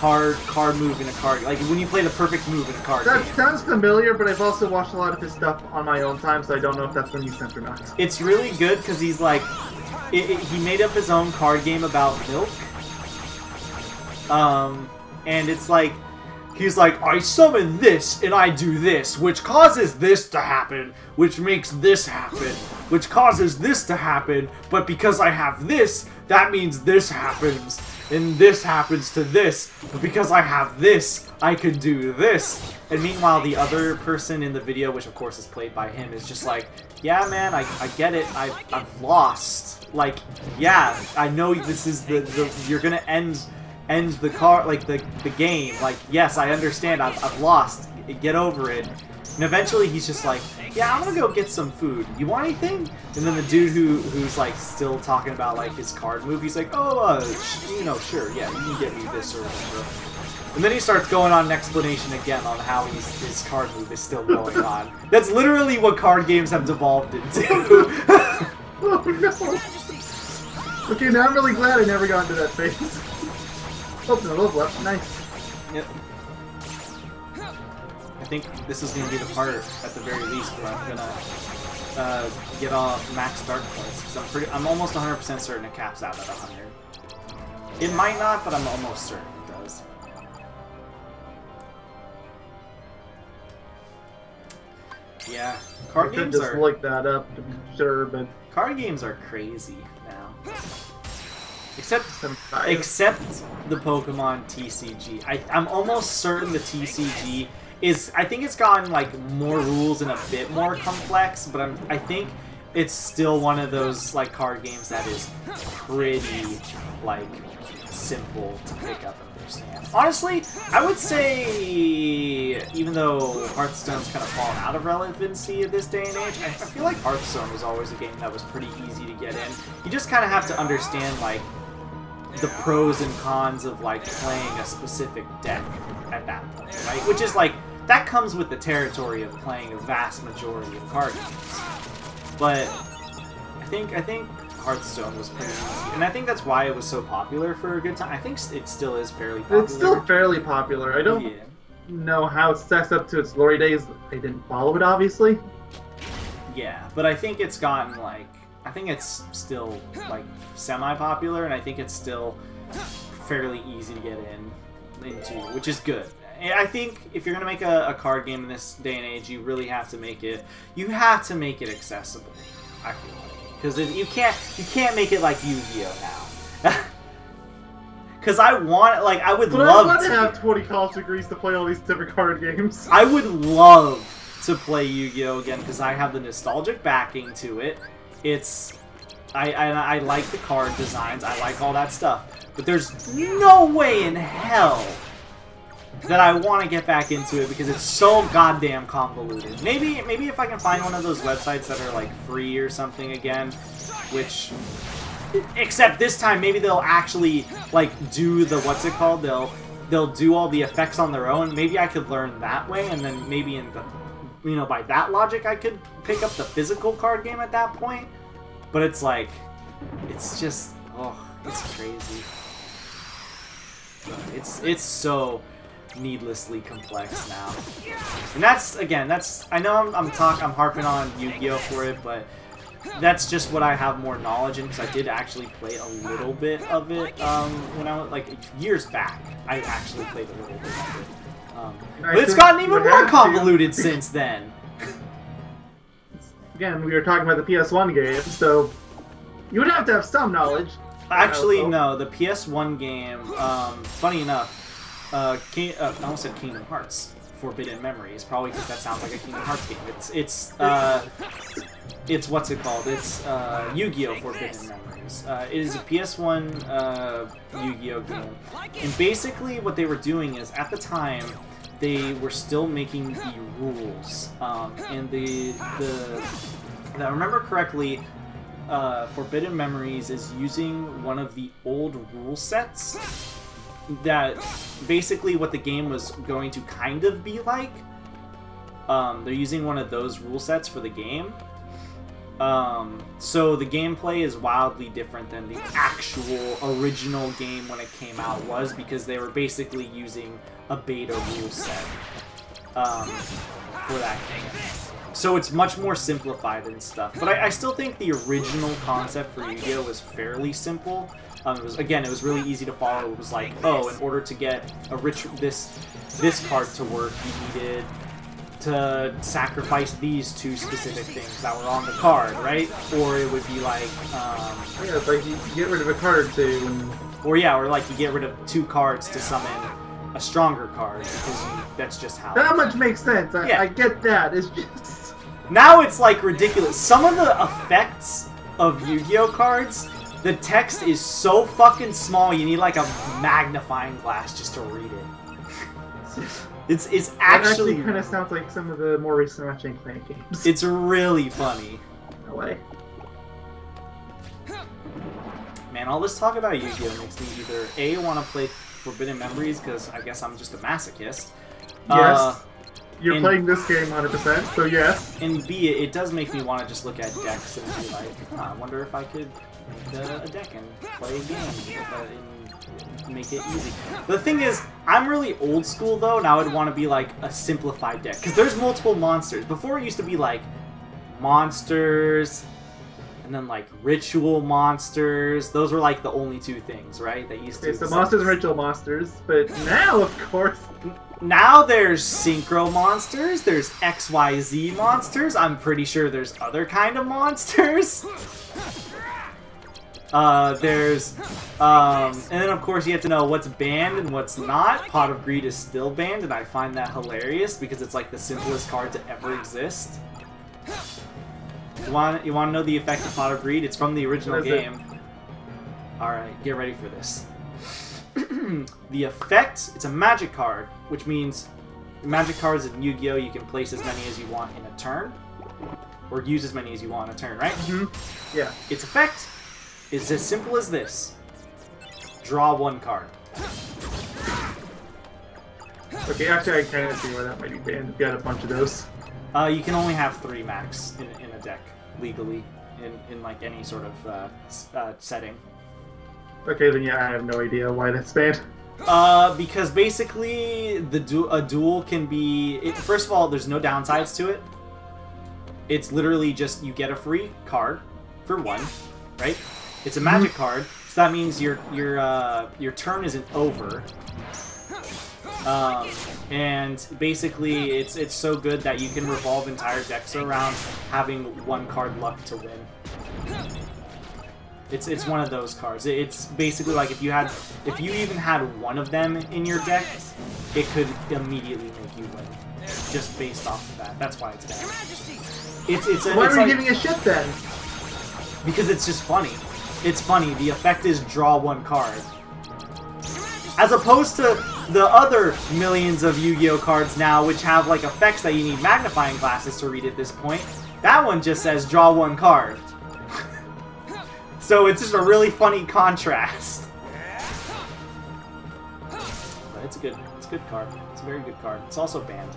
card move in a card, like when you play the perfect move in a card game. That sounds familiar, but I've also watched a lot of his stuff on my own time, so I don't know if that's when you sent or not. It's really good because he's like, he made up his own card game about milk, and it's like, he's like, I summon this, and I do this, which causes this to happen, which makes this happen, which causes this to happen, but because I have this, that means this happens, and this happens to this, but because I have this, I can do this. And meanwhile, the other person in the video, which of course is played by him, is just like, yeah, man, I get it, I've lost. Like, yeah, I know this is you're gonna end the car, like the game. Like, yes, I understand. I've lost. Get over it. And eventually, he's just like, yeah, I'm gonna go get some food. You want anything? And then the dude who's like still talking about like his card move, he's like, oh, you know, sure, yeah, you can get me this or whatever. And then he starts going on an explanation again on how his card move is still going on. That's literally what card games have devolved into. Oh no. Okay, now I'm really glad I never got into that phase. Oh, no, level up. Nice. Yep. I think this is going to be the part, at the very least, where I'm going to get all max dark points. Because I'm almost 100% certain it caps out at 100. It might not, but I'm almost certain it does. Yeah, card games just look that up to be sure, but card games are crazy now. Except the Pokemon TCG. I'm almost certain the TCG is... I think it's gotten, like, more rules and a bit more complex, but I think it's still one of those, like, card games that is pretty, like, simple to pick up and understand. Honestly, I would say, even though Hearthstone's kind of fallen out of relevancy at this day and age, I feel like Hearthstone was always a game that was pretty easy to get in. You just kind of have to understand, like, the pros and cons of, like, playing a specific deck at that point, right? Which is, like, that comes with the territory of playing a vast majority of card games. But I think Hearthstone was pretty easy, and I think that's why it was so popular for a good time. I think it still is fairly popular. It's still fairly popular. I don't know how it stacks up to its glory days. They didn't follow it, obviously. Yeah, but I think it's gotten, like... I think it's still, like, semi-popular, and I think it's still fairly easy to get into, which is good. I think if you're gonna make a card game in this day and age, you really have to make it. You have to make it accessible. I feel like, because you can't make it like Yu-Gi-Oh now. Because I would love to have 20 college degrees to play all these different card games. I would love to play Yu-Gi-Oh again because I have the nostalgic backing to it. I like the card designs. I like all that stuff. But there's no way in hell that I want to get back into it because it's so goddamn convoluted. Maybe if I can find one of those websites that are like free or something again, which, except this time maybe they'll actually like do the what's it called? They'll do all the effects on their own. Maybe I could learn that way, and then maybe in the, you know, by that logic I could pick up the physical card game at that point. But it's like, it's just, oh, it's crazy. It's so needlessly complex now, and that's, again, I know I'm harping on Yu-Gi-Oh for it, but that's just what I have more knowledge in, because I did actually play a little bit of it when I was like years back. I actually played a little bit of it, but it's gotten even more convoluted since then. Again, we were talking about the PS1 game, so you would have to have some knowledge. Actually, no, the PS1 game, funny enough, I almost said Kingdom Hearts Forbidden Memories, probably because that sounds like a Kingdom Hearts game. It's what's it called? It's Yu-Gi-Oh! Forbidden Memories. It is a PS1 Yu-Gi-Oh! game. And basically what they were doing is, at the time, they were still making the rules. And if I remember correctly, Forbidden Memories is using one of the old rule sets that basically what the game was going to kind of be like. They're using one of those rule sets for the game. So the gameplay is wildly different than the actual original game when it came out was, because they were basically using a beta rule set for that game. So it's much more simplified and stuff. But I still think the original concept for Yu-Gi-Oh! Was fairly simple. It was really easy to follow. It was like, oh, in order to get this card to work, you needed to sacrifice these two specific things that were on the card, right? Or it would be like, yeah, it's like you get rid of a card to... Or like you get rid of 2 cards to summon a stronger card, because that's just how... That much makes sense. I get that. It's just... Now it's like ridiculous. Some of the effects of Yu-Gi-Oh! Cards, the text is so fucking small you need like a magnifying glass just to read it. It's actually... It kind of sounds like some of the more recent Ratchet & Clank games. It's really funny. No way. Man, all this talk about Yu-Gi-Oh! Makes me either A, want to play Forbidden Memories, because I guess I'm just a masochist. Yes. You're playing this game 100%, so yes. And B, it does make me want to just look at decks and be like, I wonder if I could make a deck and play a game and make it easy. But the thing is, I'm really old school though, and I would want to be like a simplified deck. Because there's multiple monsters. Before it used to be like monsters, and then like ritual monsters. Those were like the only 2 things, right? That used to exist. So monsters and ritual monsters, but now, of course... Now there's Synchro monsters, there's XYZ monsters, I'm pretty sure there's other kind of monsters. And then of course you have to know what's banned and what's not. Pot of Greed is still banned, and I find that hilarious because it's like the simplest card to ever exist. You want to know the effect of Pot of Greed? It's from the original game. Alright, get ready for this. The effect, it's a magic card, which means magic cards in Yu-Gi-Oh! You can place as many as you want in a turn, or use as many as you want in a turn, right? Mm-hmm. Yeah. Its effect is as simple as this. Draw 1 card. Okay, actually I kind of see why that might be banned. We've got a bunch of those. You can only have 3 max in a deck, legally, in like any sort of setting. Okay, then yeah, I have no idea why that's banned. Because basically, a duel can be... first of all, there's no downsides to it. It's literally just you get a free card for 1, right? It's a magic card, so that means your turn isn't over. And basically, it's so good that you can revolve entire decks around having 1 card luck to win. It's one of those cards. It's basically like if you even had 1 of them in your deck, it could immediately make you win, just based off of that. That's why it's banned. Why are you giving a shit then? Because it's just funny. It's funny. The effect is draw 1 card. As opposed to the other millions of Yu-Gi-Oh cards now, which have like effects that you need magnifying glasses to read at this point. That one just says draw one card. So it's just a really funny contrast. But it's a good card. It's a very good card. It's also banned.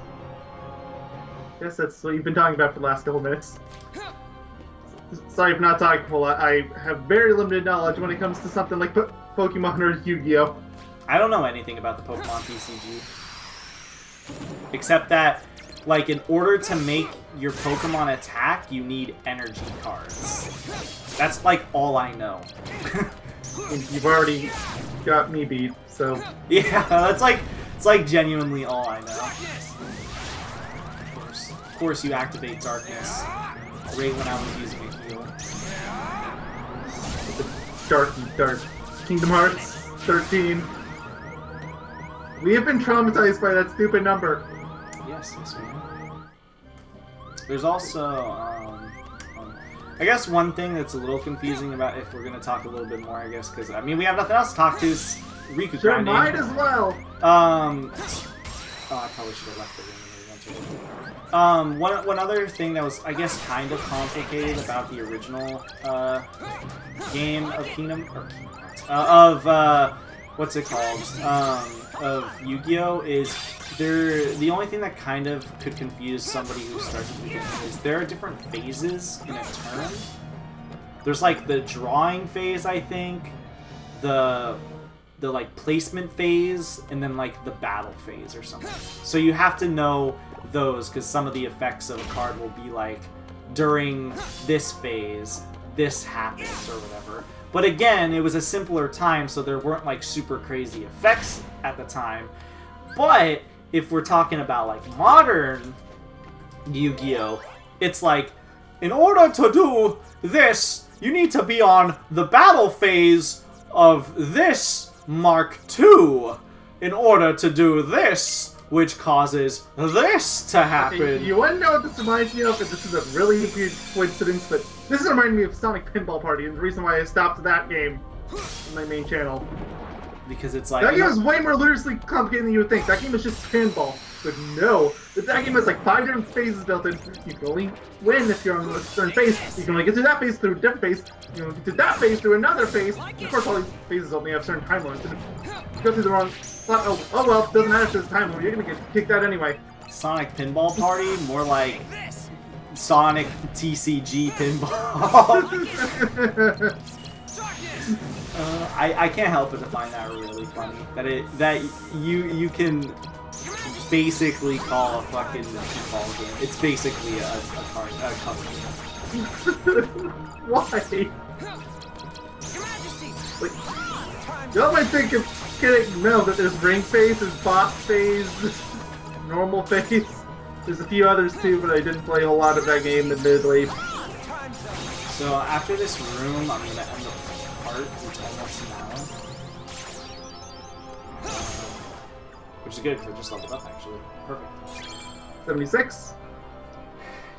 Guess that's what you've been talking about for the last couple minutes. Sorry for not talking full. I have very limited knowledge when it comes to something like Pokemon or Yu-Gi-Oh! I don't know anything about the Pokemon TCG. Except that, like, in order to make your Pokemon attack, you need energy cards. That's, like, all I know. You've already got me beat, so... Yeah, that's like, it's like genuinely all I know. Of course you activate Darkness. Right when I was using a heal. Dark. Kingdom Hearts 13. We have been traumatized by that stupid number. Yes, we have. There's also, I guess one thing that's a little confusing about, if we're going to talk a little bit more, I guess, because, I mean, we have nothing else to talk to, is Riku Grind. Might as well. Oh, I probably should have left the room when we went to it. One other thing that was, I guess, kind of complicated about the original, game of what's it called? Of Yu-Gi-Oh! Is the only thing that kind of could confuse somebody who starts with the game is there are different phases in a turn. There's like the drawing phase, I think, the like placement phase, and then like the battle phase or something. So you have to know those because some of the effects of a card will be like during this phase, this happens or whatever. But again, it was a simpler time, so there weren't like super crazy effects at the time. But if we're talking about like modern Yu-Gi-Oh, it's like, in order to do this, you need to be on the battle phase of this Mark II in order to do this, which causes this to happen. You want to know what this reminds me of? And this is a really weird coincidence, but this is reminding me of Sonic Pinball Party, and the reason why I stopped that game on my main channel. Because it's like... That game is way more ludicrously complicated than you would think. That game is just pinball. But no, that game has like 5 different phases built in. You can only win if you're on a certain phase. You can only get through that phase through a different phase. You can only get through that phase through another phase. And of course, all these phases only have certain time limits. If you go through the wrong spot, oh well, it doesn't matter if there's a time limit. You're gonna get kicked out anyway. Sonic Pinball Party? More like Sonic TCG Pinball. I can't help but to find that really funny. That you can basically call a fucking pinball game. It's basically a company. Why? Like, y'all might think of getting that there's ring phase, there's bot phase, normal phase. There's a few others too, but I didn't play a whole lot of that game admittedly. So after this room, I'm gonna end the part. It's almost an hour. Which is good, because I just leveled up, actually. Perfect. 76?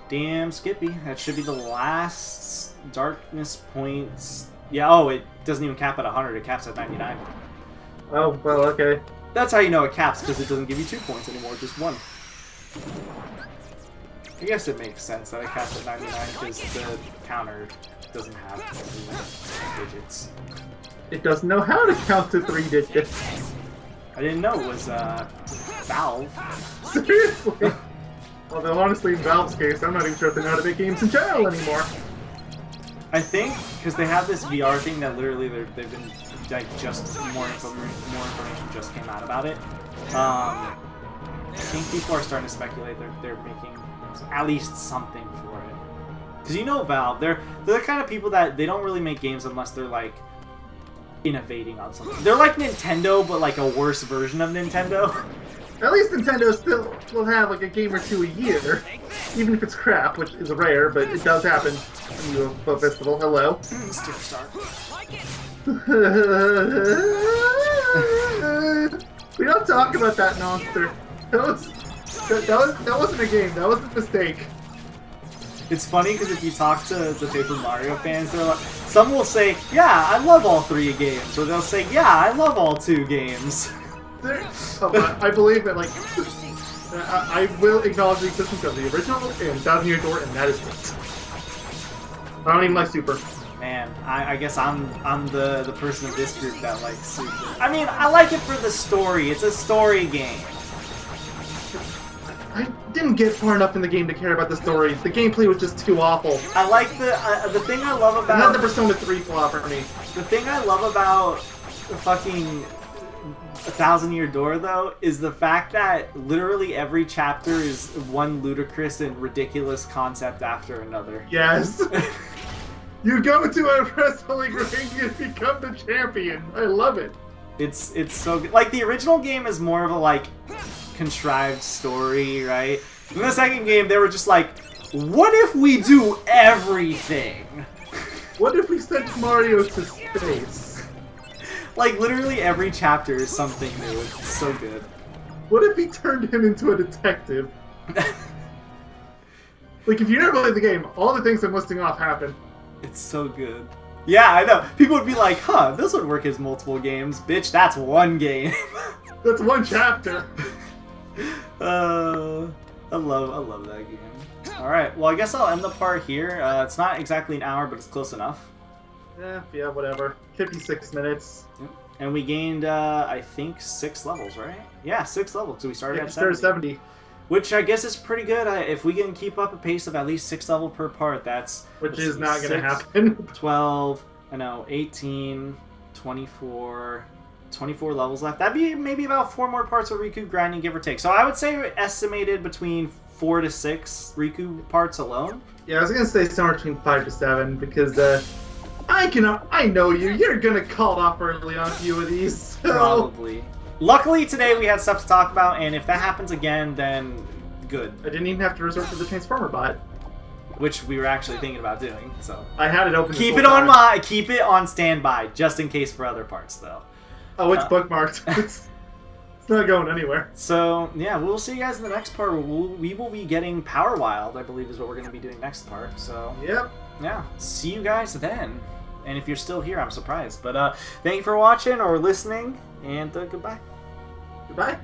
Damn, Skippy. That should be the last darkness points. Yeah, oh, it doesn't even cap at 100. It caps at 99. Oh, well, okay. That's how you know it caps, because it doesn't give you 2 points anymore, just 1. I guess it makes sense that it caps at 99, because the counter doesn't have 3 digits. It doesn't know how to count to 3 digits. I didn't know it was, Valve. Seriously? Although, honestly, in Valve's case, I'm not even sure if they know how to make games in general anymore. I think, because they have this VR thing that literally they've been, like, just more information just came out about it. I think people are starting to speculate they're making at least something for it. Because you know Valve, they're the kind of people that they don't really make games unless they're, like, innovating on something. They're like Nintendo, but like a worse version of Nintendo. At least Nintendo still will have like a game or 2 a year, even if it's crap, which is rare, but it does happen. UFO Festival, hello. Superstar. We don't talk about that monster. That wasn't a game. That was a mistake. It's funny because if you talk to Paper Mario fans, they're like, some will say, "Yeah, I love all 3 games," or they'll say, "Yeah, I love all 2 games." I believe that, like, I will acknowledge the existence of the original and 1000 Year Door, and that is it. I don't even like Super. Man, I guess I'm the person of this group that likes Super. I mean, I like it for the story. It's a story game. I didn't get far enough in the game to care about the story. The gameplay was just too awful. I like the thing I love about... Not the Persona 3 flaw for me. The thing I love about fucking 1000 Year Door, though, is the fact that literally every chapter is one ludicrous and ridiculous concept after another. Yes. You go to a wrestling ring and become the champion. I love it. It's so good. Like, the original game is more of a, like, contrived story, right? In the second game, they were just like, what if we do everything? What if we sent Mario to space? Like, literally every chapter is something new. It's so good. What if he turned him into a detective? Like, if you never played the game, all the things I'm listing off happen. It's so good. Yeah, I know. People would be like, huh, this would work as multiple games. Bitch, that's one game. That's one chapter. I love that game. Alright, well, I guess I'll end the part here. It's not exactly an hour, but it's close enough. Yeah, whatever. 56 minutes. Yep. And we gained, I think, 6 levels, right? Yeah, 6 levels, so we started at 70. Which I guess is pretty good. If we can keep up a pace of at least 6 levels per part, that's... Which is not going to happen. 12, 18, 24... 24 levels left. That'd be maybe about 4 more parts of Riku grinding, give or take. So I would say estimated between 4 to 6 Riku parts alone. Yeah, I was gonna say somewhere between 5 to 7 because I know you. You're gonna call it off early on a few of these. So. Probably. Luckily today we had stuff to talk about, and if that happens again, then good. I didn't even have to resort to the Transformer bot, which we were actually thinking about doing. So I had it open. Keep it on standby just in case for other parts, though. Oh, it's bookmarked. It's not going anywhere. So, yeah, we'll see you guys in the next part. We will be getting Power Wild, I believe is what we're going to be doing next part. So, yep. Yeah, see you guys then. And if you're still here, I'm surprised. But thank you for watching or listening, and goodbye. Goodbye.